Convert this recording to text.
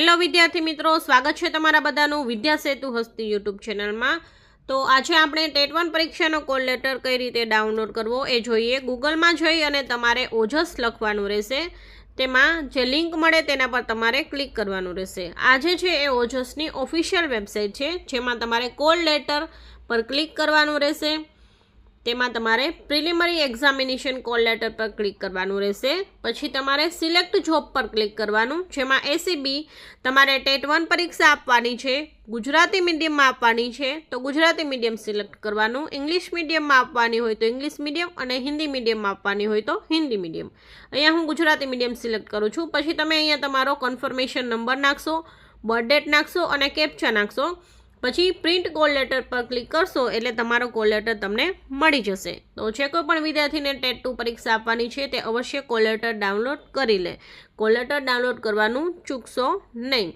Hello વિદ્યાર્થી મિત્રો, સ્વાગત છે તમારા બધાનું વિદ્યા સેતુ હસ્તી યુટ્યુબ ચેનલમાં। તો આજે આપણે ટેટ 1 પરીક્ષાનો કોલ લેટર કઈ રીતે ડાઉનલોડ કરવો એ જોઈએ। ગૂગલમાં જઈ અને તમારે ઓજસ લખવાનું રહેશે, તેમાં જે લિંક મળે તેના પર તમારે ક્લિક કરવાનું રહેશે। આજે છે એ ઓજસની ઓફિશિયલ વેબસાઇટ છે, જેમાં તમારે કોલ લેટર પર ક્લિક કરવાનું રહેશે। તેમાં તમારે પ્રિલિમિનરી એક્ઝામિનેશન કોલ લેટર પર ક્લિક કરવાનું રહેશે। પછી તમારે સિલેક્ટ જોબ પર ક્લિક કરવાનું, જેમાં એસીબી તમારે ટેટ 1 પરીક્ષા આપવાની છે, ગુજરાતી મીડિયમમાં આપવાની છે તો ગુજરાતી મીડિયમ સિલેક્ટ કરવાનું, ઇંગ્લિશ મીડિયમમાં આપવાની હોય તો ઇંગ્લિશ મીડિયમ અને હિન્દી મીડિયમમાં આપવાની હોય તો હિન્દી મીડિયમ। અહીંયા હું ગુજરાતી મીડિયમ સિલેક્ટ કરું છું। પછી તમે અહીંયા તમારો કન્ફર્મેશન નંબર નાખશો, બર્થ ડેટ નાખશો અને કેપ્ચા નાખશો। પછી પ્રિન્ટ કોલ લેટર પર ક્લિક કરશો એટલે તમારો કોલ લેટર તમને મળી જશે। તો જે કોઈ પણ વિદ્યાર્થીને ટેટ 2 પરીક્ષા આપવાની છે તે અવશ્ય કોલ લેટર ડાઉનલોડ કરી લે। કોલ લેટર ડાઉનલોડ કરવાનું ચૂકશો નહીં।